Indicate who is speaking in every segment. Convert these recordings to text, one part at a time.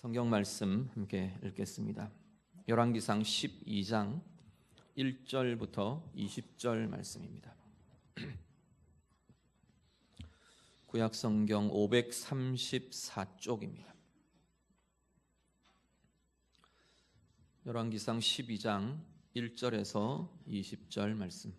Speaker 1: 성경 말씀 함께 읽겠습니다. 열왕기상 12장 1절부터 20절 말씀입니다. 구약 성경 534쪽입니다. 열왕기상 12장 1절에서 20절 말씀.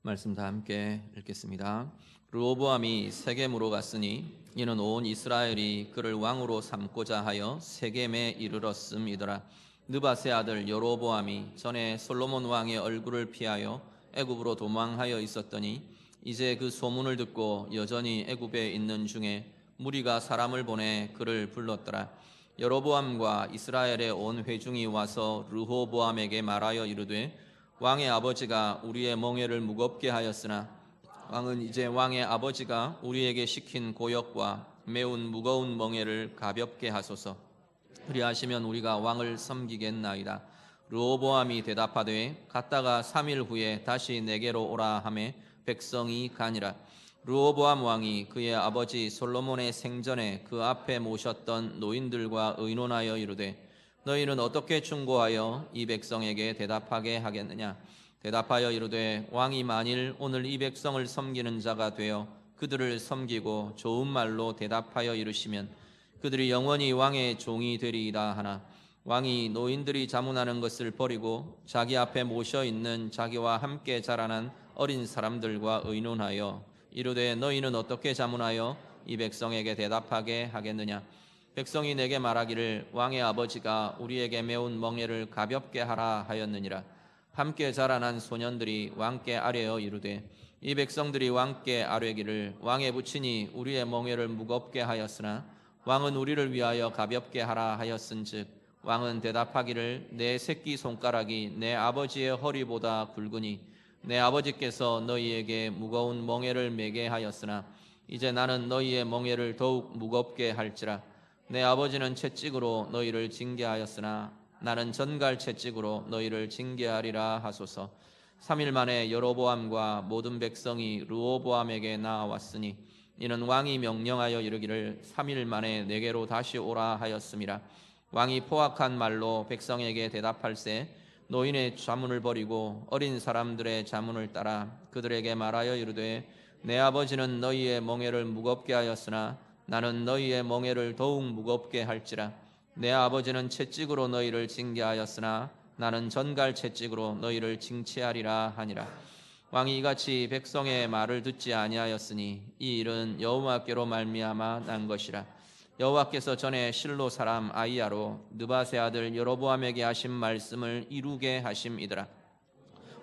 Speaker 1: 말씀 다 함께 읽겠습니다. 르호보암이 세겜으로 갔으니 이는 온 이스라엘이 그를 왕으로 삼고자 하여 세겜에 이르렀음이더라. 느밧의 아들 여로보암이 전에 솔로몬 왕의 얼굴을 피하여 애굽으로 도망하여 있었더니 이제 그 소문을 듣고 여전히 애굽에 있는 중에 무리가 사람을 보내 그를 불렀더라. 여로보암과 이스라엘의 온 회중이 와서 르호보암에게 말하여 이르되 왕의 아버지가 우리의 멍에를 무겁게 하였으나 왕은 이제 왕의 아버지가 우리에게 시킨 고역과 매운 무거운 멍에를 가볍게 하소서. 그리하시면 우리가 왕을 섬기겠나이다. 르호보암이 대답하되 갔다가 3일 후에 다시 내게로 오라 하매 백성이 가니라. 르호보암 왕이 그의 아버지 솔로몬의 생전에 그 앞에 모셨던 노인들과 의논하여 이르되 너희는 어떻게 충고하여 이 백성에게 대답하게 하겠느냐? 대답하여 이르되 왕이 만일 오늘 이 백성을 섬기는 자가 되어 그들을 섬기고 좋은 말로 대답하여 이르시면 그들이 영원히 왕의 종이 되리이다 하나 왕이 노인들이 자문하는 것을 버리고 자기 앞에 모셔 있는 자기와 함께 자라난 어린 사람들과 의논하여 이르되 너희는 어떻게 자문하여 이 백성에게 대답하게 하겠느냐? 백성이 내게 말하기를 왕의 아버지가 우리에게 매운 멍에를 가볍게 하라 하였느니라. 함께 자라난 소년들이 왕께 아뢰어 이르되 이 백성들이 왕께 아뢰기를 왕의 부친이 우리의 멍에를 무겁게 하였으나 왕은 우리를 위하여 가볍게 하라 하였은즉 왕은 대답하기를 내 새끼 손가락이 내 아버지의 허리보다 굵으니 내 아버지께서 너희에게 무거운 멍에를 매게 하였으나 이제 나는 너희의 멍에를 더욱 무겁게 할지라. 내 아버지는 채찍으로 너희를 징계하였으나 나는 전갈 채찍으로 너희를 징계하리라 하소서. 3일 만에 여로보암과 모든 백성이 르호보암에게 나아왔으니 이는 왕이 명령하여 이르기를 3일 만에 내게로 다시 오라 하였음이라. 왕이 포악한 말로 백성에게 대답할세 노인의 자문을 버리고 어린 사람들의 자문을 따라 그들에게 말하여 이르되 내 아버지는 너희의 멍에를 무겁게 하였으나 나는 너희의 멍에를 더욱 무겁게 할지라. 내 아버지는 채찍으로 너희를 징계하였으나 나는 전갈 채찍으로 너희를 징치하리라 하니라. 왕이 이같이 백성의 말을 듣지 아니하였으니 이 일은 여호와께로 말미암아 난 것이라. 여호와께서 전에 실로 사람 아히야로 느밧의 아들 여로보암에게 하신 말씀을 이루게 하심이더라.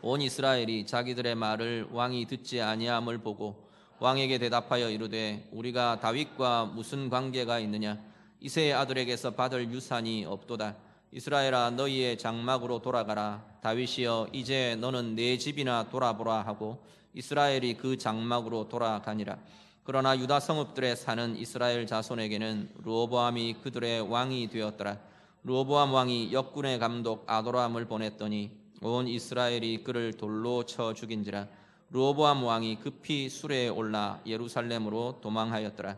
Speaker 1: 온 이스라엘이 자기들의 말을 왕이 듣지 아니함을 보고 왕에게 대답하여 이르되 우리가 다윗과 무슨 관계가 있느냐? 이새의 아들에게서 받을 유산이 없도다. 이스라엘아 너희의 장막으로 돌아가라. 다윗이여 이제 너는 내 집이나 돌아보라 하고 이스라엘이 그 장막으로 돌아가니라. 그러나 유다 성읍들에 사는 이스라엘 자손에게는 르호보암이 그들의 왕이 되었더라. 르호보암 왕이 역군의 감독 아도람을 보냈더니 온 이스라엘이 그를 돌로 쳐 죽인지라. 르호보암 왕이 급히 수레에 올라 예루살렘으로 도망하였더라.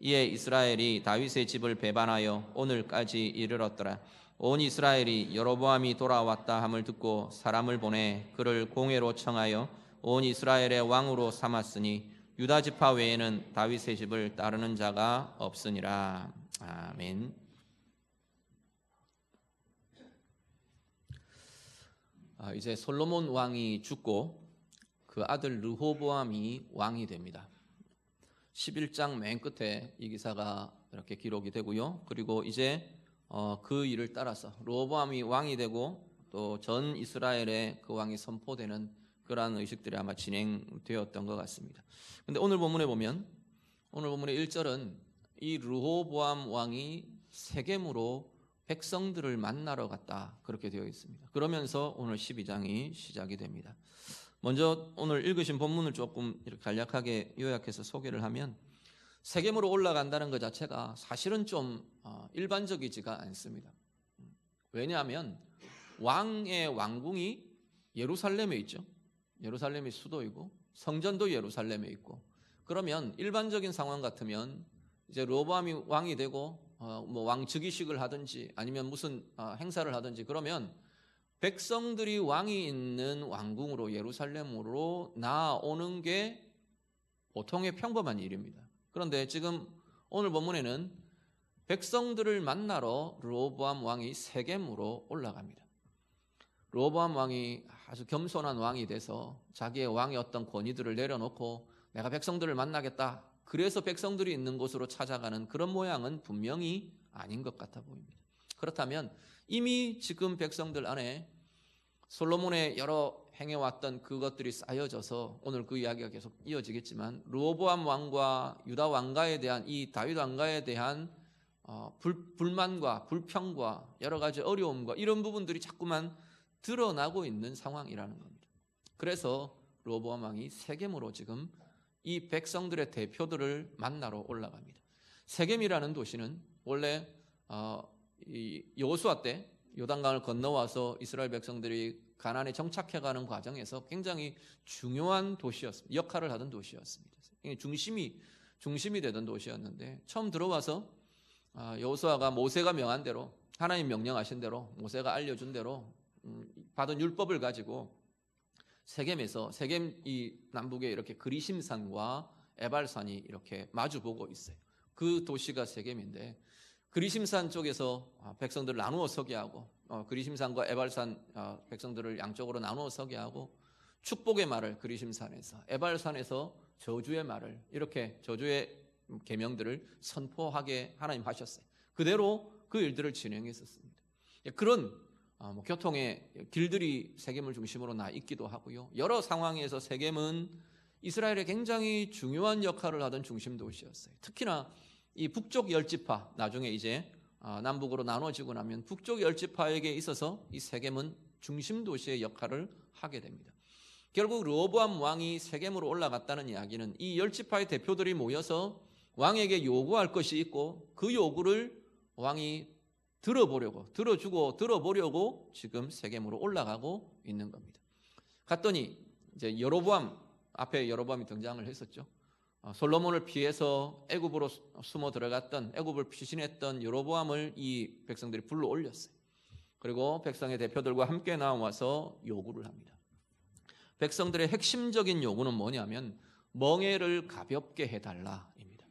Speaker 1: 이에 이스라엘이 다윗의 집을 배반하여 오늘까지 이르렀더라. 온 이스라엘이 여로보암이 돌아왔다 함을 듣고 사람을 보내 그를 공회로 청하여 온 이스라엘의 왕으로 삼았으니 유다 지파 외에는 다윗의 집을 따르는 자가 없으니라. 아멘. 이제 솔로몬 왕이 죽고 그 아들 르호보암이 왕이 됩니다. 11장 맨 끝에 이 기사가 이렇게 기록이 되고요. 그리고 이제 그 일을 따라서 르호보암이 왕이 되고 또 전 이스라엘에 그 왕이 선포되는 그러한 의식들이 아마 진행되었던 것 같습니다. 근데 오늘 본문에 보면 오늘 본문의 1절은 이 르호보암 왕이 세겜으로 백성들을 만나러 갔다 그렇게 되어 있습니다. 그러면서 오늘 12장이 시작이 됩니다. 먼저 오늘 읽으신 본문을 조금 이렇게 간략하게 요약해서 소개를 하면 세겜으로 올라간다는 것 자체가 사실은 좀 일반적이지가 않습니다. 왜냐하면 왕의 왕궁이 예루살렘에 있죠. 예루살렘이 수도이고 성전도 예루살렘에 있고, 그러면 일반적인 상황 같으면 이제 르호보암이 왕이 되고 뭐 왕즉위식을 하든지 아니면 무슨 행사를 하든지, 그러면 백성들이 왕이 있는 왕궁으로 예루살렘으로 나아오는 게 보통의 평범한 일입니다. 그런데 지금 오늘 본문에는 백성들을 만나러 르호보암 왕이 세겜으로 올라갑니다. 르호보암 왕이 아주 겸손한 왕이 돼서 자기의 왕의 어떤 권위들을 내려놓고 내가 백성들을 만나겠다, 그래서 백성들이 있는 곳으로 찾아가는 그런 모양은 분명히 아닌 것 같아 보입니다. 그렇다면 이미 지금 백성들 안에 솔로몬의 여러 행해왔던 그것들이 쌓여져서 오늘 그 이야기가 계속 이어지겠지만, 르호보암 왕과 유다 왕가에 대한, 이 다윗 왕가에 대한 불만과 불평과 여러 가지 어려움과 이런 부분들이 자꾸만 드러나고 있는 상황이라는 겁니다. 그래서 르호보암 왕이 세겜으로 지금 이 백성들의 대표들을 만나러 올라갑니다. 세겜이라는 도시는 원래 이 여호수아 때 요단강을 건너와서 이스라엘 백성들이 가나안에 정착해가는 과정에서 굉장히 중요한 도시였습니다. 역할을 하던 도시였습니다. 중심이 되던 도시였는데, 처음 들어와서 여호수아가 모세가 명한 대로, 하나님 명령하신 대로, 모세가 알려준 대로 받은 율법을 가지고 세겜에서, 세겜 이 남북에 이렇게 그리심산과 에발산이 이렇게 마주보고 있어요. 그 도시가 세겜인데, 그리심산 쪽에서 백성들을 나누어 서게 하고, 그리심산과 에발산 백성들을 양쪽으로 나누어 서게 하고, 축복의 말을 그리심산에서, 에발산에서 저주의 말을, 이렇게 저주의 계명들을 선포하게 하나님 하셨어요. 그대로 그 일들을 진행했었습니다. 그런 교통의 길들이 세겜을 중심으로 나 있기도 하고요. 여러 상황에서 세겜은 이스라엘에 굉장히 중요한 역할을 하던 중심 도시였어요. 특히나 이 북쪽 열지파, 나중에 이제 남북으로 나눠지고 나면 북쪽 열지파에게 있어서 이 세겜은 중심 도시의 역할을 하게 됩니다. 결국 르호보암 왕이 세겜으로 올라갔다는 이야기는 이 열지파의 대표들이 모여서 왕에게 요구할 것이 있고, 그 요구를 왕이 들어보려고 지금 세겜으로 올라가고 있는 겁니다. 갔더니 이제 여로보암, 앞에 여로보암이 등장을 했었죠. 솔로몬을 피해서 애굽으로 숨어 들어갔던, 애굽을 피신했던 여로보암을 이 백성들이 불러 올렸어요. 그리고 백성의 대표들과 함께 나와서 요구를 합니다. 백성들의 핵심적인 요구는 뭐냐면 멍에를 가볍게 해달라입니다.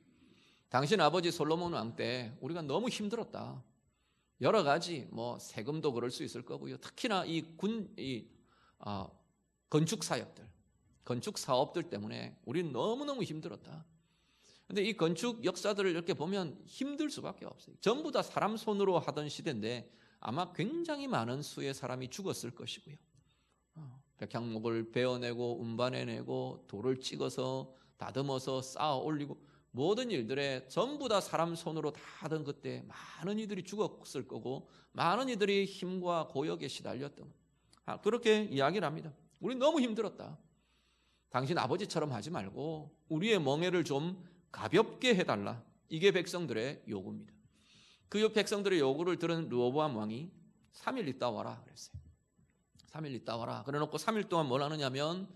Speaker 1: 당신 아버지 솔로몬 왕 때 우리가 너무 힘들었다. 여러 가지 세금도 그럴 수 있을 거고요. 특히나 건축 사업들 때문에 우리는 너무너무 힘들었다. 근데 이 건축 역사들을 이렇게 보면 힘들 수밖에 없어요. 전부 다 사람 손으로 하던 시대인데 아마 굉장히 많은 수의 사람이 죽었을 것이고요. 백향목을 베어내고 운반해내고 돌을 찍어서 다듬어서 쌓아 올리고 모든 일들에 전부 다 사람 손으로 다 하던 그때 많은 이들이 죽었을 거고, 많은 이들이 힘과 고역에 시달렸던, 그렇게 이야기를 합니다. 우리 너무 힘들었다. 당신 아버지처럼 하지 말고 우리의 멍에를 좀 가볍게 해달라. 이게 백성들의 요구입니다. 그 백성들의 요구를 들은 르호보암 왕이 3일 있다 와라 그랬어요. 3일 있다 와라. 그래놓고 3일 동안 뭘 하느냐면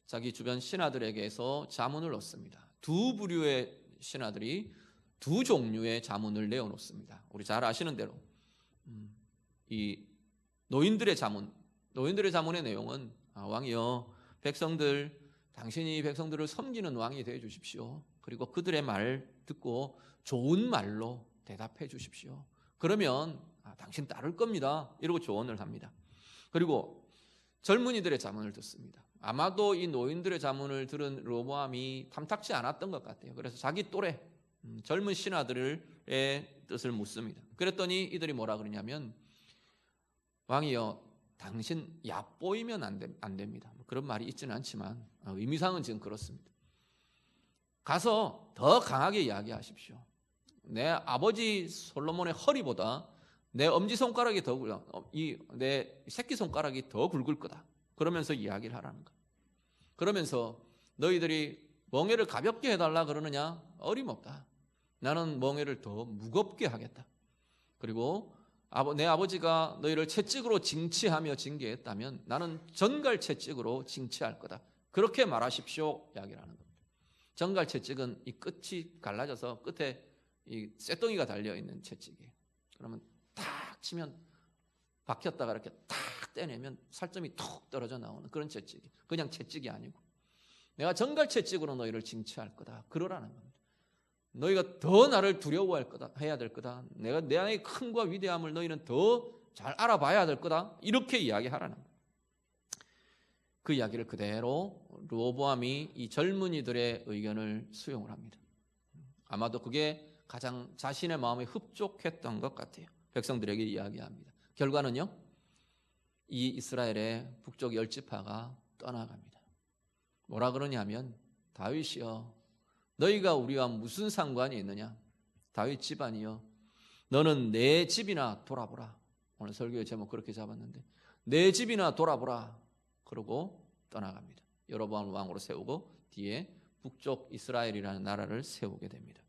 Speaker 1: 자기 주변 신하들에게서 자문을 얻습니다. 두 부류의 신하들이 두 종류의 자문을 내어놓습니다. 우리 잘 아시는 대로 이 노인들의 자문의 내용은, 왕이여, 당신이 백성들을 섬기는 왕이 되어 주십시오. 그리고 그들의 말 듣고 좋은 말로 대답해 주십시오. 그러면 당신 따를 겁니다. 이러고 조언을 합니다. 그리고 젊은이들의 자문을 듣습니다. 아마도 이 노인들의 자문을 들은 르호보암이 탐탁지 않았던 것 같아요. 그래서 자기 또래 젊은 신하들의 뜻을 묻습니다. 그랬더니 이들이 뭐라 그러냐면, 왕이여, 당신 얕보이면 안 됩니다. 그런 말이 있지는 않지만 의미상은 지금 그렇습니다. 가서 더 강하게 이야기하십시오. 내 아버지 솔로몬의 허리보다 내 엄지손가락이 내 새끼손가락이 더 굵을 거다. 그러면서 이야기를 하라는 거예요. 그러면서 너희들이 멍에를 가볍게 해달라 그러느냐? 어림없다. 나는 멍에를 더 무겁게 하겠다. 그리고 내 아버지가 너희를 채찍으로 징치하며 징계했다면 나는 전갈 채찍으로 징치할 거다. 그렇게 말하십시오 이야기를 하는 겁니다. 정갈 채찍은 이 끝이 갈라져서 끝에 이 쇳덩이가 달려있는 채찍이에요. 그러면 탁 치면 박혔다가 이렇게 탁 떼내면 살점이 톡 떨어져 나오는 그런 채찍이, 그냥 채찍이 아니고 내가 정갈 채찍으로 너희를 징치할 거다 그러라는 겁니다. 너희가 더 나를 두려워할 거다, 해야 될 거다. 내가 내 안의 큰과 위대함을 너희는 더 잘 알아봐야 될 거다. 이렇게 이야기하라는 겁니다. 그 이야기를 그대로 르호보암이 이 젊은이들의 의견을 수용을 합니다. 아마도 그게 가장 자신의 마음에 흡족했던 것 같아요. 백성들에게 이야기합니다. 결과는요, 이 이스라엘의 북쪽 10지파가 떠나갑니다. 뭐라 그러냐면, 다윗이여, 너희가 우리와 무슨 상관이 있느냐? 다윗 집안이여, 너는 내 집이나 돌아보라. 오늘 설교의 제목 그렇게 잡았는데, 내 집이나 돌아보라. 그러고 떠나갑니다. 여로보암을 왕으로 세우고 뒤에 북쪽 이스라엘이라는 나라를 세우게 됩니다.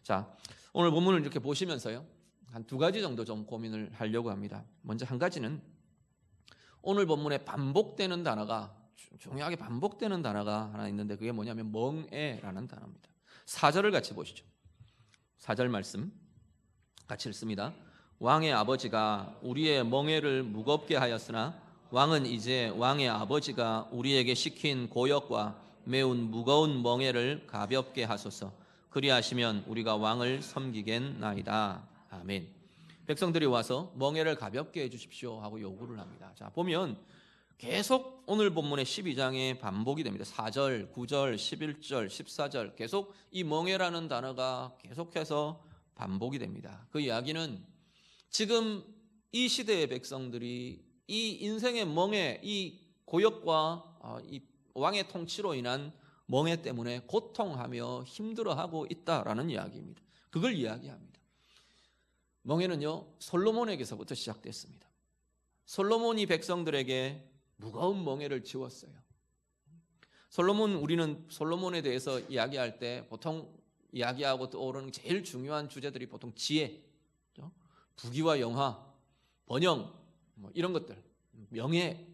Speaker 1: 자, 오늘 본문을 이렇게 보시면서요, 한 두 가지 정도 좀 고민을 하려고 합니다. 먼저 한 가지는 오늘 본문에 반복되는 단어가, 중요하게 반복되는 단어가 하나 있는데 그게 뭐냐면 멍에라는 단어입니다. 4절을 같이 보시죠. 4절 말씀 같이 읽습니다. 왕의 아버지가 우리의 멍에를 무겁게 하였으나 왕은 이제 왕의 아버지가 우리에게 시킨 고역과 매운 무거운 멍에를 가볍게 하소서. 그리하시면 우리가 왕을 섬기겠나이다. 아멘. 백성들이 와서 멍에를 가볍게 해주십시오 하고 요구를 합니다. 자, 보면 계속 오늘 본문의 12장에 반복이 됩니다. 4절, 9절, 11절, 14절 계속 이 멍에라는 단어가 계속해서 반복이 됩니다. 그 이야기는 지금 이 시대의 백성들이 이 인생의 멍에, 이 고역과 이 왕의 통치로 인한 멍에 때문에 고통하며 힘들어하고 있다라는 이야기입니다. 그걸 이야기합니다. 멍에는요, 솔로몬에게서부터 시작됐습니다. 솔로몬이 백성들에게 무거운 멍에를 지웠어요. 우리는 솔로몬에 대해서 이야기할 때 보통 이야기하고 떠오르는 제일 중요한 주제들이 보통 지혜, 부귀와 영화, 번영, 이런 것들, 명예,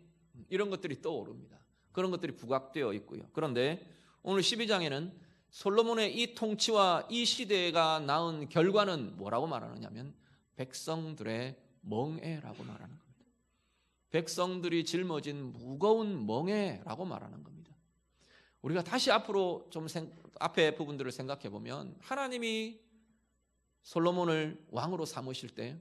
Speaker 1: 이런 것들이 떠오릅니다. 그런 것들이 부각되어 있고요. 그런데 오늘 12장에는 솔로몬의 이 통치와 이 시대가 낳은 결과는 뭐라고 말하느냐면 백성들의 멍에라고 말하는 겁니다. 백성들이 짊어진 무거운 멍에라고 말하는 겁니다. 우리가 다시 앞으로 좀 앞에 부분들을 생각해 보면 하나님이 솔로몬을 왕으로 삼으실 때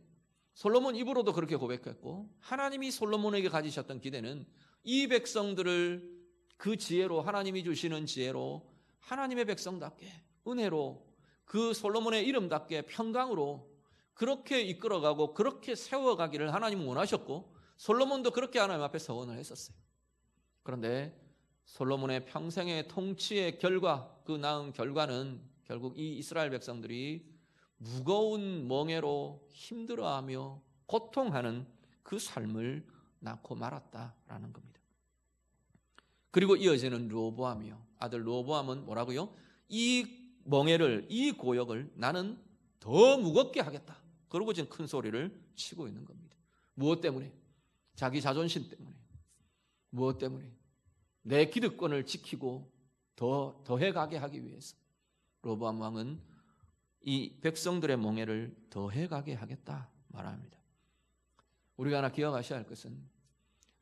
Speaker 1: 솔로몬 입으로도 그렇게 고백했고 하나님이 솔로몬에게 가지셨던 기대는 이 백성들을 그 지혜로, 하나님이 주시는 지혜로 하나님의 백성답게 은혜로 그 솔로몬의 이름답게 평강으로 그렇게 이끌어가고 그렇게 세워가기를 하나님은 원하셨고 솔로몬도 그렇게 하나님 앞에 서원을 했었어요. 그런데 솔로몬의 평생의 통치의 결과, 그 낳은 결과는 결국 이 이스라엘 백성들이 무거운 멍에로 힘들어하며 고통하는 그 삶을 낳고 말았다라는 겁니다. 그리고 이어지는 르호보암이요. 아들 르호보암은 뭐라고요? 이 멍에를, 이 고역을 나는 더 무겁게 하겠다. 그러고 지금 큰 소리를 치고 있는 겁니다. 무엇 때문에? 자기 자존심 때문에. 무엇 때문에? 내 기득권을 지키고 더해가게 하기 위해서 르호보암 왕은 이 백성들의 멍에를 더해가게 하겠다 말합니다. 우리가 하나 기억하셔야 할 것은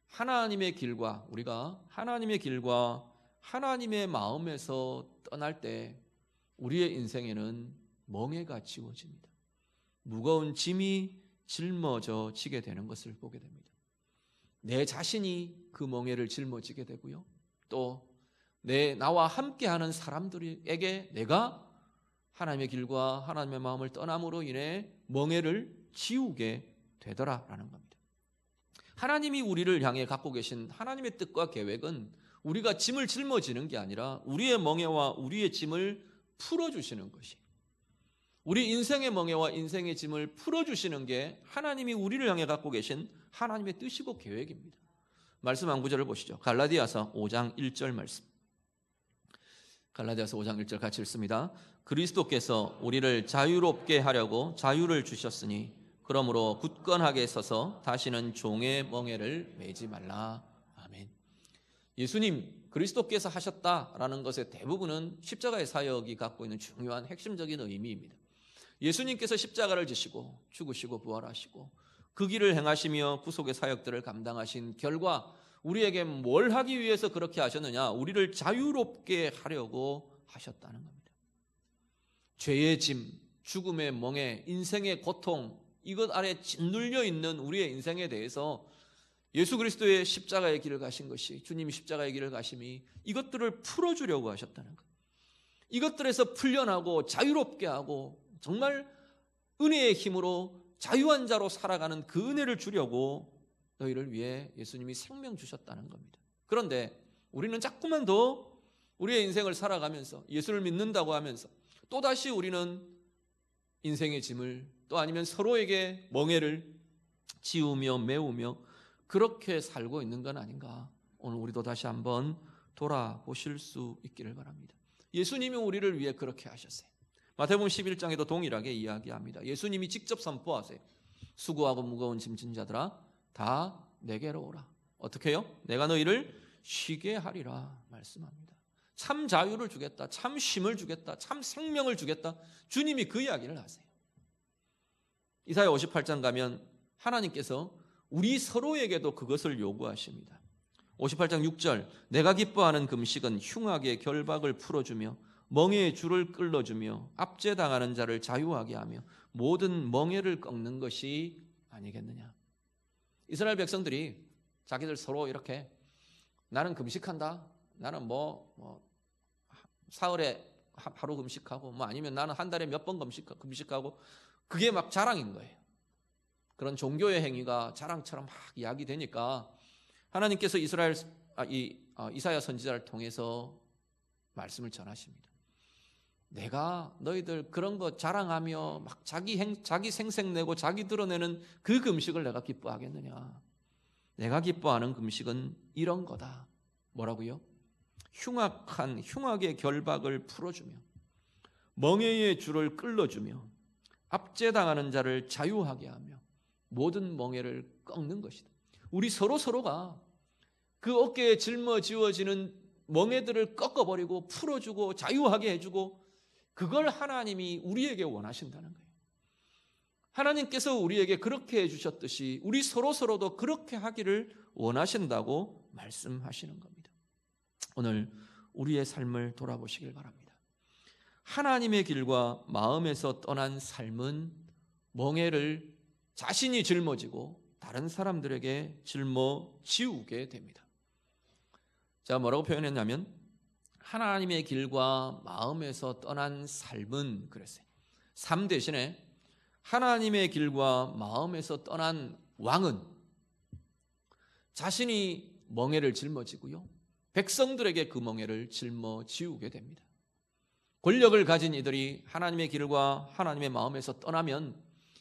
Speaker 1: 하나님의 길과 우리가 하나님의 길과 하나님의 마음에서 떠날 때 우리의 인생에는 멍에가 지워집니다. 무거운 짐이 짊어져 지게 되는 것을 보게 됩니다. 내 자신이 그 멍에를 짊어지게 되고요. 또 나와 함께하는 사람들에게 내가 하나님의 길과 하나님의 마음을 떠남으로 인해 멍에를 지우게 되더라라는 겁니다. 하나님이 우리를 향해 갖고 계신 하나님의 뜻과 계획은 우리가 짐을 짊어지는 게 아니라 우리의 멍에와 우리의 짐을 풀어주시는 것이, 우리 인생의 멍에와 인생의 짐을 풀어주시는 게 하나님이 우리를 향해 갖고 계신 하나님의 뜻이고 계획입니다. 말씀 한 구절을 보시죠. 갈라디아서 5장 1절 말씀. 갈라디아서 5장 1절 같이 읽습니다. 그리스도께서 우리를 자유롭게 하려고 자유를 주셨으니 그러므로 굳건하게 서서 다시는 종의 멍에를 매지 말라. 아멘. 예수님 그리스도께서 하셨다라는 것의 대부분은 십자가의 사역이 갖고 있는 중요한 핵심적인 의미입니다. 예수님께서 십자가를 지시고 죽으시고 부활하시고 그 길을 행하시며 구속의 사역들을 감당하신 결과 우리에게 뭘 하기 위해서 그렇게 하셨느냐? 우리를 자유롭게 하려고 하셨다는 겁니다. 죄의 짐, 죽음의 멍에, 인생의 고통, 이것 아래 짓눌려 있는 우리의 인생에 대해서 예수 그리스도의 십자가의 길을 가신 것이, 주님이 십자가의 길을 가심이 이것들을 풀어주려고 하셨다는 것. 이것들에서 풀려나고 자유롭게 하고 정말 은혜의 힘으로 자유한 자로 살아가는 그 은혜를 주려고 너희를 위해 예수님이 생명 주셨다는 겁니다. 그런데 우리는 자꾸만 더 우리의 인생을 살아가면서 예수를 믿는다고 하면서 또다시 우리는 인생의 짐을 또 아니면 서로에게 멍에를 지우며 메우며 그렇게 살고 있는 건 아닌가. 오늘 우리도 다시 한번 돌아보실 수 있기를 바랍니다. 예수님이 우리를 위해 그렇게 하셨어요. 마태복음 11장에도 동일하게 이야기합니다. 예수님이 직접 선포하세요. 수고하고 무거운 짐진 자들아 다 내게로 오라. 어떻게 해요? 내가 너희를 쉬게 하리라 말씀합니다. 참 자유를 주겠다, 참 쉼을 주겠다, 참 생명을 주겠다. 주님이 그 이야기를 하세요. 이사야 58장 가면 하나님께서 우리 서로에게도 그것을 요구하십니다. 58장 6절 내가 기뻐하는 금식은 흉악의 결박을 풀어주며 멍에의 줄을 끌어주며 압제당하는 자를 자유하게 하며 모든 멍에를 꺾는 것이 아니겠느냐. 이스라엘 백성들이 자기들 서로 이렇게 나는 금식한다, 나는 사흘에 하루 금식하고 아니면 나는 한 달에 몇 번 금식하고 그게 막 자랑인 거예요. 그런 종교의 행위가 자랑처럼 막 이야기되니까 하나님께서 이사야 선지자를 통해서 말씀을 전하십니다. 내가 너희들 그런 거 자랑하며 막 자기 생색내고 자기 드러내는 그 금식을 내가 기뻐하겠느냐. 내가 기뻐하는 금식은 이런 거다. 뭐라고요? 흉악의 결박을 풀어주며 멍에의 줄을 끌어주며 압제당하는 자를 자유하게 하며 모든 멍에를 꺾는 것이다. 우리 서로가 그 어깨에 짊어지워지는 멍에들을 꺾어버리고 풀어주고 자유하게 해주고 그걸 하나님이 우리에게 원하신다는 거예요. 하나님께서 우리에게 그렇게 해주셨듯이 우리 서로도 그렇게 하기를 원하신다고 말씀하시는 겁니다. 오늘 우리의 삶을 돌아보시길 바랍니다. 하나님의 길과 마음에서 떠난 삶은 멍에를 자신이 짊어지고 다른 사람들에게 짊어지우게 됩니다. 제가 뭐라고 표현했냐면 하나님의 길과 마음에서 떠난 삶은 그랬어요. 삶 대신에 하나님의 길과 마음에서 떠난 왕은 자신이 멍에를 짊어지고요, 백성들에게 그 멍에를 짊어지우게 됩니다. 권력을 가진 이들이 하나님의 길과 하나님의 마음에서 떠나면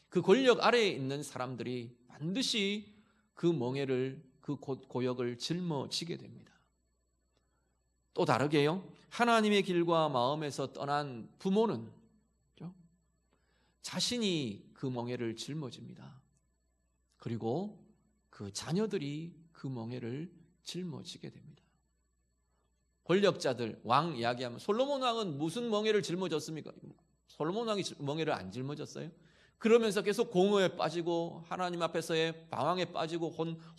Speaker 1: 그 권력 아래에 있는 사람들이 반드시 그 멍에를, 그 고역을 짊어지게 됩니다. 또 다르게요, 하나님의 길과 마음에서 떠난 부모는 자신이 그 멍에를 짊어집니다. 그리고 그 자녀들이 그 멍에를 짊어지게 됩니다. 권력자들, 왕 이야기하면 솔로몬 왕은 무슨 멍에를 짊어졌습니까? 솔로몬 왕이 멍에를 안 짊어졌어요? 그러면서 계속 공허에 빠지고 하나님 앞에서의 방황에 빠지고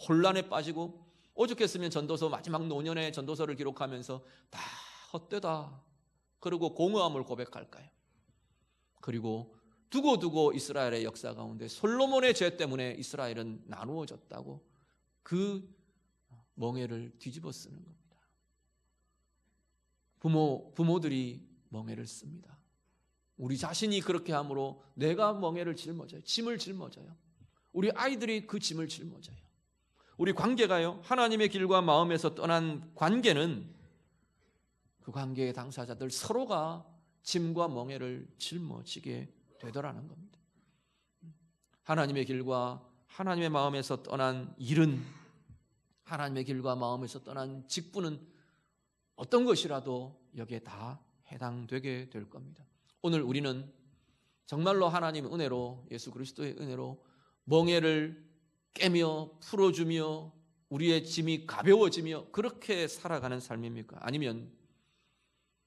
Speaker 1: 혼란에 빠지고 오죽했으면 전도서 마지막 노년의 전도서를 기록하면서 다 헛되다 그리고 공허함을 고백할까요? 그리고 두고두고 이스라엘의 역사 가운데 솔로몬의 죄 때문에 이스라엘은 나누어졌다고 그 멍에를 뒤집어 쓰는 겁니다. 부모들이 멍에를 씁니다. 우리 자신이 그렇게 함으로 내가 멍에를 짊어져요. 짐을 짊어져요. 우리 아이들이 그 짐을 짊어져요. 우리 관계가요, 하나님의 길과 마음에서 떠난 관계는 그 관계의 당사자들 서로가 짐과 멍에를 짊어지게 되더라는 겁니다. 하나님의 길과 하나님의 마음에서 떠난 일은, 하나님의 길과 마음에서 떠난 직분은 어떤 것이라도 여기에 다 해당되게 될 겁니다. 오늘 우리는 정말로 하나님의 은혜로, 예수 그리스도의 은혜로 멍에를 깨며 풀어주며 우리의 짐이 가벼워지며 그렇게 살아가는 삶입니까? 아니면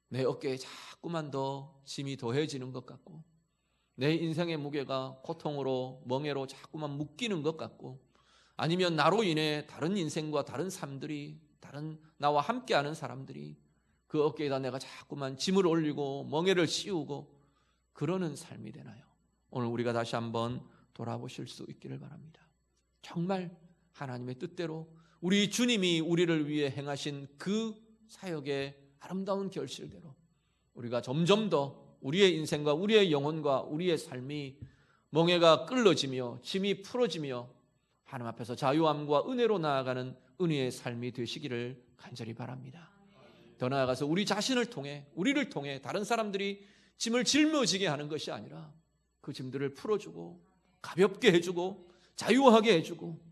Speaker 1: 내 어깨에 자꾸만 더 짐이 더해지는 것 같고 내 인생의 무게가 고통으로 멍해로 자꾸만 묶이는 것 같고 아니면 나로 인해 다른 인생과 다른 삶들이 다른 나와 함께하는 사람들이 그 어깨에다 내가 자꾸만 짐을 올리고 멍해를 씌우고 그러는 삶이 되나요? 오늘 우리가 다시 한번 돌아보실 수 있기를 바랍니다. 정말 하나님의 뜻대로 우리 주님이 우리를 위해 행하신 그 사역의 아름다운 결실대로 우리가 점점 더 우리의 인생과 우리의 영혼과 우리의 삶이 멍에가 끌어지며 짐이 풀어지며 하나님 앞에서 자유함과 은혜로 나아가는 은혜의 삶이 되시기를 간절히 바랍니다. 더 나아가서 우리 자신을 통해 우리를 통해 다른 사람들이 짐을 짊어지게 하는 것이 아니라 그 짐들을 풀어주고 가볍게 해주고 자유하게 해주고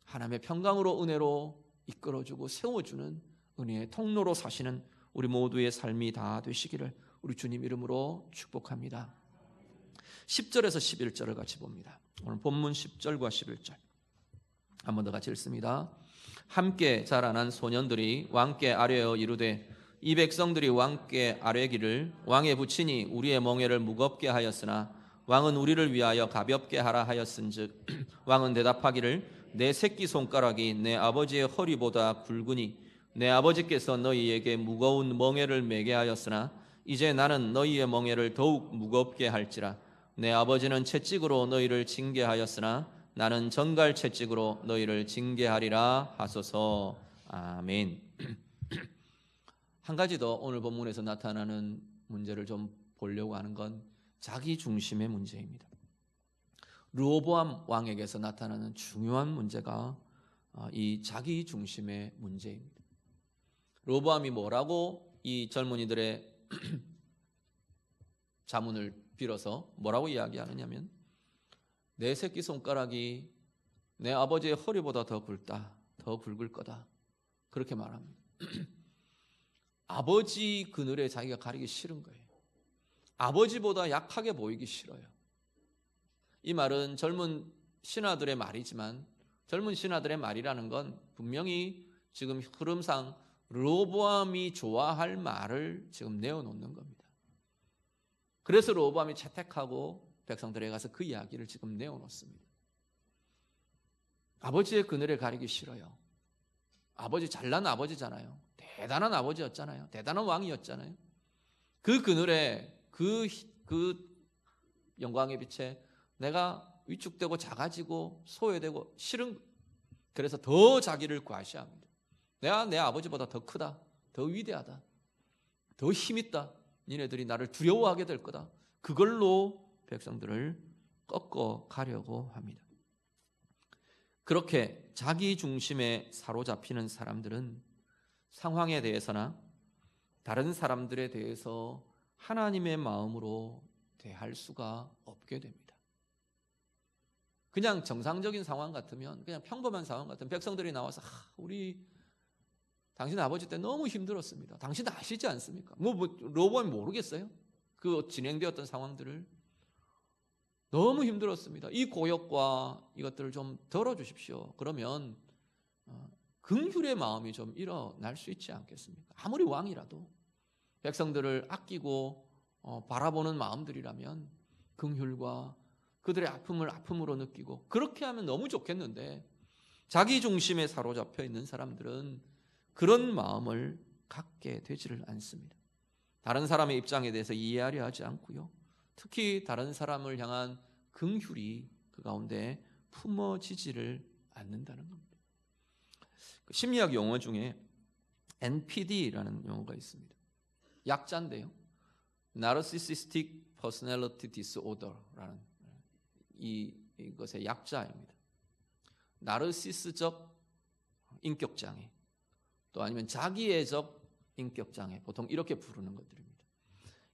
Speaker 1: 하나님의 평강으로 은혜로 이끌어주고 세워주는 은혜의 통로로 사시는 우리 모두의 삶이 다 되시기를 우리 주님 이름으로 축복합니다. 10절에서 11절을 같이 봅니다. 오늘 본문 10절과 11절 한 번 더 같이 읽습니다. 함께 자라난 소년들이 왕께 아뢰어 이르되 이 백성들이 왕께 아뢰기를 왕의 부친이 우리의 멍에를 무겁게 하였으나 왕은 우리를 위하여 가볍게 하라 하였은즉 왕은 대답하기를 내 새끼손가락이 내 아버지의 허리보다 굵으니 내 아버지께서 너희에게 무거운 멍에를 매게 하였으나 이제 나는 너희의 멍에를 더욱 무겁게 할지라. 내 아버지는 채찍으로 너희를 징계하였으나 나는 전갈 채찍으로 너희를 징계하리라 하소서. 아멘. 한 가지 더 오늘 본문에서 나타나는 문제를 좀 보려고 하는 건 자기 중심의 문제입니다. 르호보암 왕에게서 나타나는 중요한 문제가 이 자기 중심의 문제입니다. 르호보암이 뭐라고 이 젊은이들의 자문을 빌어서 뭐라고 이야기하느냐면 내 새끼손가락이 내 아버지의 허리보다 더 굵을 거다 그렇게 말합니다. 아버지 그늘에 자기가 가리기 싫은 거예요. 아버지보다 약하게 보이기 싫어요. 이 말은 젊은 신하들의 말이지만 젊은 신하들의 말이라는 건 분명히 지금 흐름상 르호보암이 좋아할 말을 지금 내어놓는 겁니다. 그래서 르호보암이 채택하고 백성들에게 가서 그 이야기를 지금 내어놓습니다. 아버지의 그늘에 가리기 싫어요. 아버지 잘난 아버지잖아요. 대단한 아버지였잖아요. 대단한 왕이었잖아요. 그 그늘에 그 영광의 빛에 내가 위축되고 작아지고 소외되고 싫은, 그래서 더 자기를 과시합니다. 내가 내 아버지보다 더 크다, 더 위대하다, 더 힘있다, 니네들이 나를 두려워하게 될 거다. 그걸로 백성들을 꺾어 가려고 합니다. 그렇게 자기 중심에 사로잡히는 사람들은 상황에 대해서나 다른 사람들에 대해서 하나님의 마음으로 대할 수가 없게 됩니다. 그냥 정상적인 상황 같으면, 그냥 평범한 상황 같으면 백성들이 나와서 우리 당신 아버지 때 너무 힘들었습니다. 당신 아시지 않습니까? 르호보암이 모르겠어요? 그 진행되었던 상황들을 너무 힘들었습니다. 이 고역과 이것들을 좀 덜어주십시오. 그러면 긍휼의 마음이 좀 일어날 수 있지 않겠습니까? 아무리 왕이라도 백성들을 아끼고 바라보는 마음들이라면 긍휼과 그들의 아픔을 아픔으로 느끼고 그렇게 하면 너무 좋겠는데, 자기 중심에 사로잡혀 있는 사람들은 그런 마음을 갖게 되지를 않습니다. 다른 사람의 입장에 대해서 이해하려 하지 않고요, 특히 다른 사람을 향한 긍휼이 그 가운데 품어지지를 않는다는 겁니다. 심리학 용어 중에 NPD라는 용어가 있습니다. 약자인데요, Narcissistic Personality Disorder라는 이것의 약자입니다. 나르시스적 인격장애, 또 아니면 자기애적 인격장애, 보통 이렇게 부르는 것들입니다.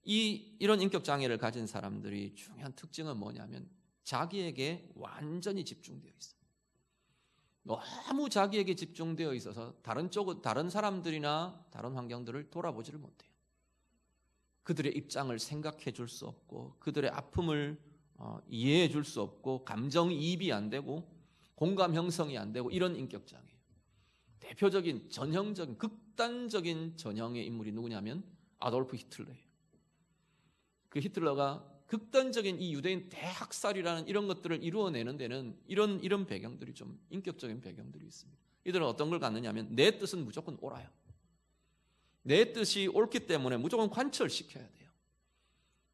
Speaker 1: 이런 인격장애를 가진 사람들이 중요한 특징은 뭐냐면 자기에게 완전히 집중되어 있어요. 너무 자기에게 집중되어 있어서 다른 사람들이나 다른 환경들을 돌아보지를 못해요. 그들의 입장을 생각해 줄 수 없고 그들의 아픔을 이해해 줄 수 없고 감정이입이 안 되고 공감 형성이 안 되고 이런 인격장애예요. 대표적인 전형적인 극단적인 전형의 인물이 누구냐면 아돌프 히틀러예요. 그 히틀러가 극단적인 이 유대인 대학살이라는 이런 것들을 이루어내는 데는 이런 배경들이 좀 인격적인 배경들이 있습니다. 이들은 어떤 걸 갖느냐 하면 내 뜻은 무조건 옳아요. 내 뜻이 옳기 때문에 무조건 관철시켜야 돼요.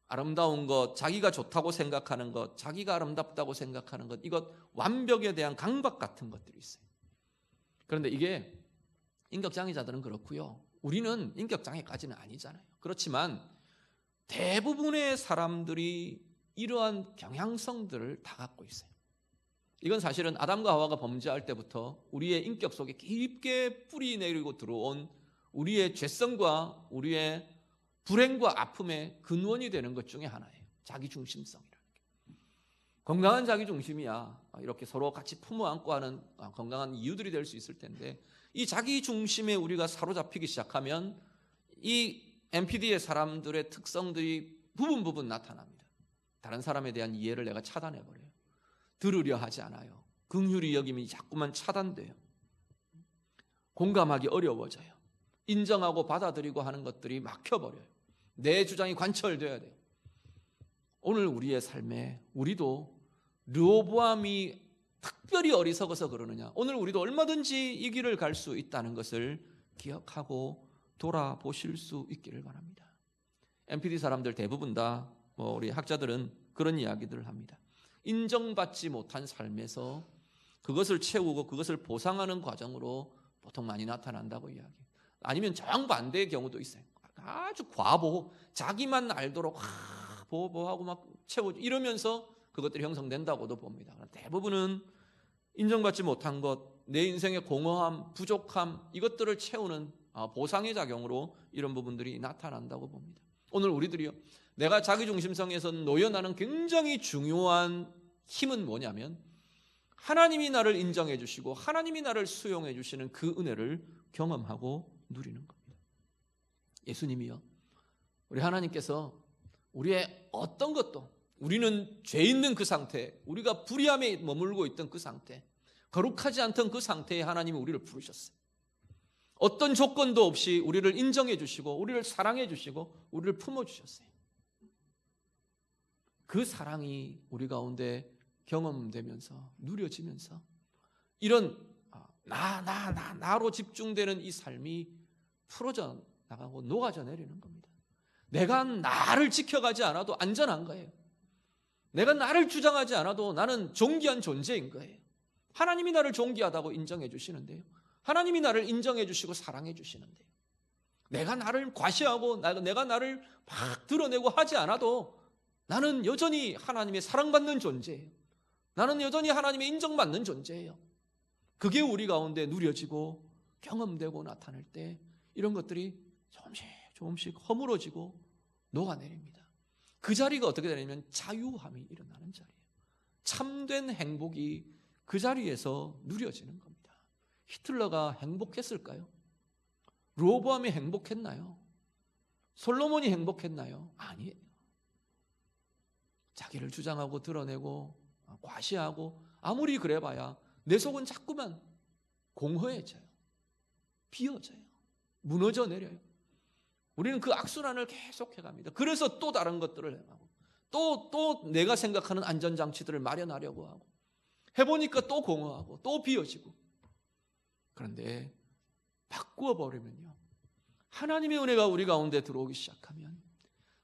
Speaker 1: 아름다운 것, 자기가 좋다고 생각하는 것, 자기가 아름답다고 생각하는 것, 이것 완벽에 대한 강박 같은 것들이 있어요. 그런데 이게 인격장애자들은 그렇고요. 우리는 인격장애까지는 아니잖아요. 그렇지만 대부분의 사람들이 이러한 경향성들을 다 갖고 있어요. 이건 사실은 아담과 하와가 범죄할 때부터 우리의 인격 속에 깊게 뿌리 내리고 들어온 우리의 죄성과 우리의 불행과 아픔의 근원이 되는 것 중에 하나예요. 자기중심성이라는 게. 건강한 자기중심이야 이렇게 서로 같이 품어 안고 하는 건강한 이유들이 될 수 있을 텐데, 이 자기중심에 우리가 사로잡히기 시작하면 이 NPD의 사람들의 특성들이 부분 나타납니다. 다른 사람에 대한 이해를 내가 차단해버려요. 들으려 하지 않아요. 긍휼히 여김이 자꾸만 차단돼요. 공감하기 어려워져요. 인정하고 받아들이고 하는 것들이 막혀버려요. 내 주장이 관철돼야 돼요. 오늘 우리의 삶에 우리도 르호보암이 특별히 어리석어서 그러느냐, 오늘 우리도 얼마든지 이 길을 갈 수 있다는 것을 기억하고 돌아보실 수 있기를 바랍니다. NPD 사람들 대부분 다 우리 학자들은 그런 이야기들을 합니다. 인정받지 못한 삶에서 그것을 채우고 그것을 보상하는 과정으로 보통 많이 나타난다고 이야기해요. 아니면 정반대의 경우도 있어요. 아주 과보, 자기만 알도록 보호하고 막 채우고 이러면서 그것들이 형성된다고도 봅니다. 대부분은 인정받지 못한 것, 내 인생의 공허함, 부족함, 이것들을 채우는 보상의 작용으로 이런 부분들이 나타난다고 봅니다. 오늘 우리들이요, 내가 자기중심성에서 놓여나는 굉장히 중요한 힘은 뭐냐면 하나님이 나를 인정해 주시고 하나님이 나를 수용해 주시는 그 은혜를 경험하고 누리는 겁니다. 예수님이요, 우리 하나님께서 우리의 어떤 것도, 우리는 죄 있는 그 상태, 우리가 불의함에 머물고 있던 그 상태, 거룩하지 않던 그 상태에 하나님이 우리를 부르셨어요. 어떤 조건도 없이 우리를 인정해 주시고 우리를 사랑해 주시고 우리를 품어주셨어요. 그 사랑이 우리 가운데 경험되면서 누려지면서 이런 나로 집중되는 이 삶이 풀어져 나가고 녹아져 내리는 겁니다. 내가 나를 지켜가지 않아도 안전한 거예요. 내가 나를 주장하지 않아도 나는 존귀한 존재인 거예요. 하나님이 나를 존귀하다고 인정해 주시는데요, 하나님이 나를 인정해 주시고 사랑해 주시는데요, 내가 나를 과시하고 내가 나를 막 드러내고 하지 않아도 나는 여전히 하나님의 사랑받는 존재예요. 나는 여전히 하나님의 인정받는 존재예요. 그게 우리 가운데 누려지고 경험되고 나타날 때 이런 것들이 조금씩 허물어지고 녹아내립니다. 그 자리가 어떻게 되냐면 자유함이 일어나는 자리예요. 참된 행복이 그 자리에서 누려지는 겁니다. 히틀러가 행복했을까요? 르호보암이 행복했나요? 솔로몬이 행복했나요? 아니에요. 자기를 주장하고 드러내고 과시하고 아무리 그래봐야 내 속은 자꾸만 공허해져요. 비어져요. 무너져 내려요. 우리는 그 악순환을 계속 해갑니다. 그래서 또 다른 것들을 해가고 또 내가 생각하는 안전장치들을 마련하려고 하고 해보니까 또 공허하고 또 비어지고. 그런데 바꾸어 버리면요, 하나님의 은혜가 우리 가운데 들어오기 시작하면,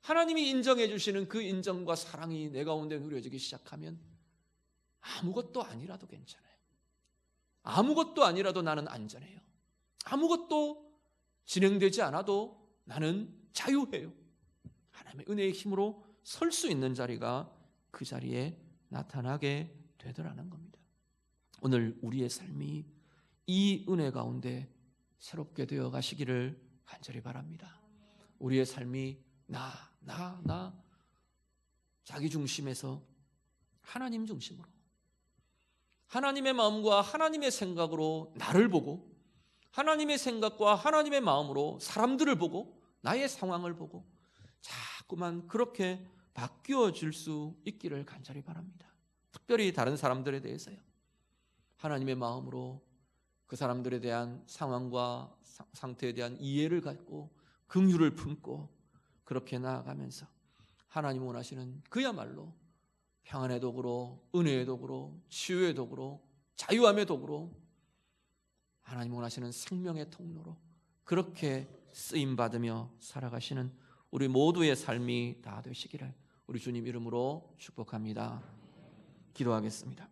Speaker 1: 하나님이 인정해 주시는 그 인정과 사랑이 내 가운데 누려지기 시작하면 아무것도 아니라도 괜찮아요. 아무것도 아니라도 나는 안전해요. 아무것도 진행되지 않아도 나는 자유해요. 하나님의 은혜의 힘으로 설 수 있는 자리가 그 자리에 나타나게 되더라는 겁니다. 오늘 우리의 삶이 이 은혜 가운데 새롭게 되어 가시기를 간절히 바랍니다. 우리의 삶이 나 자기 중심에서 하나님 중심으로, 하나님의 마음과 하나님의 생각으로 나를 보고, 하나님의 생각과 하나님의 마음으로 사람들을 보고 나의 상황을 보고 자꾸만 그렇게 바뀌어질 수 있기를 간절히 바랍니다. 특별히 다른 사람들에 대해서요, 하나님의 마음으로 그 사람들에 대한 상황과 상태에 대한 이해를 갖고 긍휼을 품고 그렇게 나아가면서 하나님 원하시는 그야말로 평안의 도구로, 은혜의 도구로, 치유의 도구로, 자유함의 도구로, 하나님 원하시는 생명의 통로로 그렇게 쓰임받으며 살아가시는 우리 모두의 삶이 다 되시기를 우리 주님 이름으로 축복합니다. 기도하겠습니다.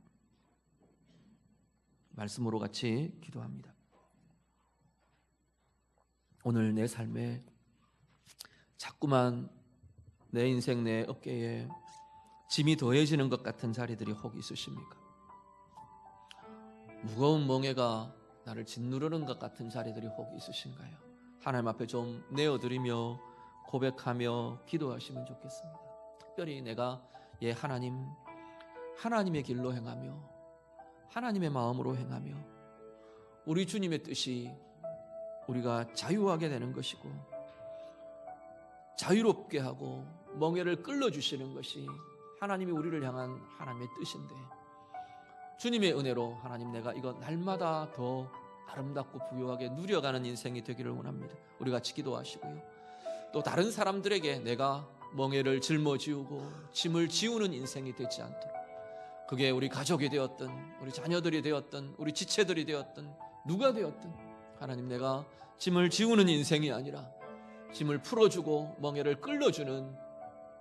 Speaker 1: 말씀으로 같이 기도합니다. 오늘 내 삶에 자꾸만 내 인생 내 어깨에 짐이 더해지는 것 같은 자리들이 혹 있으십니까? 무거운 멍에가 나를 짓누르는 것 같은 자리들이 혹 있으신가요? 하나님 앞에 좀 내어드리며 고백하며 기도하시면 좋겠습니다. 특별히 내가 하나님의 길로 행하며 하나님의 마음으로 행하며 우리 주님의 뜻이 우리가 자유하게 되는 것이고 자유롭게 하고 멍에를 끌어주시는 것이 하나님이 우리를 향한 하나님의 뜻인데, 주님의 은혜로 하나님 내가 이거 날마다 더 아름답고 부유하게 누려가는 인생이 되기를 원합니다. 우리 같이 기도하시고요. 또 다른 사람들에게 내가 멍에를 짊어지우고 짐을 지우는 인생이 되지 않도록, 그게 우리 가족이 되었든 우리 자녀들이 되었든 우리 지체들이 되었든 누가 되었든 하나님 내가 짐을 지우는 인생이 아니라 짐을 풀어주고 멍에를 끌어주는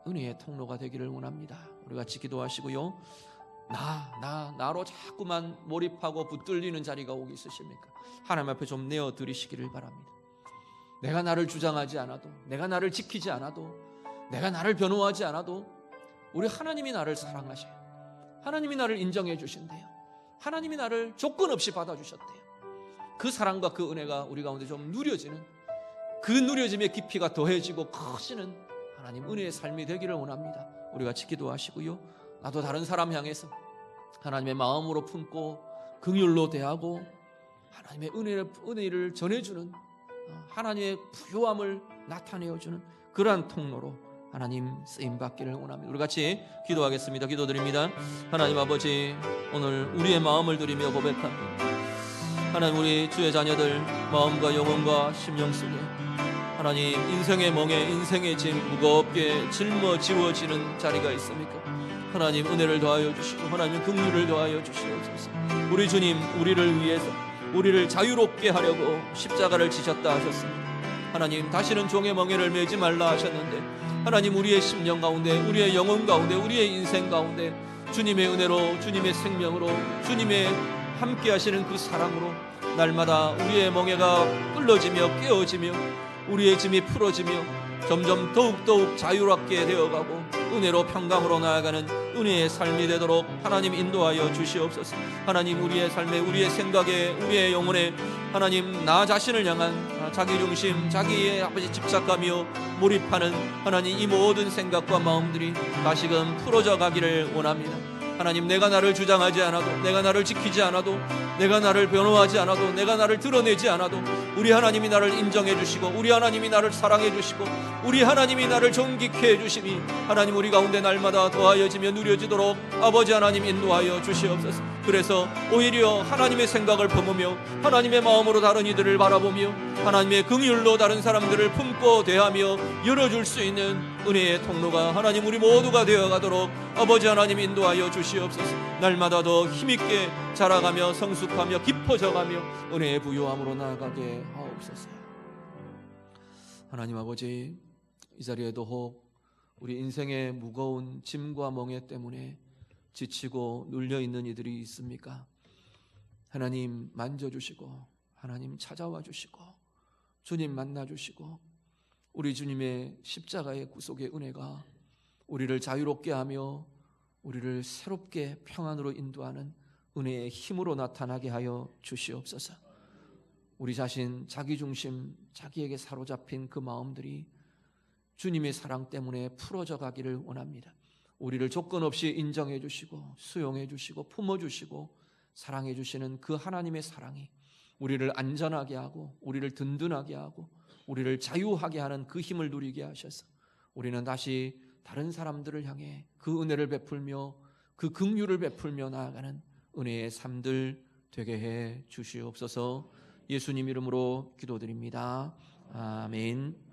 Speaker 1: 은혜의 통로가 되기를 원합니다. 우리 같이 기도하시고요. 나로 자꾸만 몰입하고 붙들리는 자리가 오기 있으십니까? 하나님 앞에 좀 내어드리시기를 바랍니다. 내가 나를 주장하지 않아도, 내가 나를 지키지 않아도, 내가 나를 변호하지 않아도 우리 하나님이 나를 사랑하셔요. 하나님이 나를 인정해 주신대요. 하나님이 나를 조건 없이 받아주셨대요. 그 사랑과 그 은혜가 우리 가운데 좀 누려지는, 그 누려짐의 깊이가 더해지고 커지는 하나님 은혜의 삶이 되기를 원합니다. 우리 같이 기도하시고요. 나도 다른 사람 향해서 하나님의 마음으로 품고 긍휼로 대하고 하나님의 은혜를 전해주는, 하나님의 부요함을 나타내어주는 그러한 통로로 하나님 쓰임받기를 원합니다. 우리 같이 기도하겠습니다. 기도드립니다. 하나님 아버지, 오늘 우리의 마음을 드리며 고백합니다. 하나님, 우리 주의 자녀들 마음과 영혼과 심령 속에 하나님 인생의 멍에, 인생의 짐 무겁게 짊어지워지는 자리가 있습니까? 하나님 은혜를 더하여 주시고 하나님 긍휼을 더하여 주시옵소서. 우리 주님, 우리를 위해서 우리를 자유롭게 하려고 십자가를 지셨다 하셨습니다. 하나님, 다시는 종의 멍에를 매지 말라 하셨는데 하나님, 우리의 심령 가운데, 우리의 영혼 가운데, 우리의 인생 가운데 주님의 은혜로, 주님의 생명으로, 주님의 함께 하시는 그 사랑으로 날마다 우리의 멍에가 끌어지며 깨어지며 우리의 짐이 풀어지며 점점 더욱 자유롭게 되어가고 은혜로 평강으로 나아가는 은혜의 삶이 되도록 하나님 인도하여 주시옵소서. 하나님, 우리의 삶에, 우리의 생각에, 우리의 영혼에 하나님 나 자신을 향한 자기중심, 자기의 아버지 집착하며 몰입하는 하나님 이 모든 생각과 마음들이 다시금 풀어져 가기를 원합니다. 하나님, 내가 나를 주장하지 않아도, 내가 나를 지키지 않아도, 내가 나를 변호하지 않아도, 내가 나를 드러내지 않아도 우리 하나님이 나를 인정해 주시고 우리 하나님이 나를 사랑해 주시고 우리 하나님이 나를 존귀케 해 주심이 하나님 우리 가운데 날마다 더하여지며 누려지도록 아버지 하나님 인도하여 주시옵소서. 그래서 오히려 하나님의 생각을 품으며 하나님의 마음으로 다른 이들을 바라보며 하나님의 긍휼로 다른 사람들을 품고 대하며 열어줄 수 있는 은혜의 통로가 하나님 우리 모두가 되어가도록 아버지 하나님 인도하여 주시옵소서. 날마다 더 힘있게 자라가며 성숙하며 깊어져가며 은혜의 부요함으로 나아가게 하옵소서. 하나님 아버지, 이 자리에도 혹 우리 인생의 무거운 짐과 멍에 때문에 지치고 눌려있는 이들이 있습니까? 하나님 만져주시고 하나님 찾아와 주시고 주님 만나주시고 우리 주님의 십자가의 구속의 은혜가 우리를 자유롭게 하며 우리를 새롭게 평안으로 인도하는 은혜의 힘으로 나타나게 하여 주시옵소서. 우리 자신, 자기중심, 자기에게 사로잡힌 그 마음들이 주님의 사랑 때문에 풀어져 가기를 원합니다. 우리를 조건 없이 인정해 주시고 수용해 주시고 품어 주시고 사랑해 주시는 그 하나님의 사랑이 우리를 안전하게 하고 우리를 든든하게 하고 우리를 자유하게 하는 그 힘을 누리게 하셔서 우리는 다시 다른 사람들을 향해 그 은혜를 베풀며 그 긍휼을 베풀며 나아가는 은혜의 삶들 되게 해 주시옵소서. 예수님 이름으로 기도드립니다. 아멘.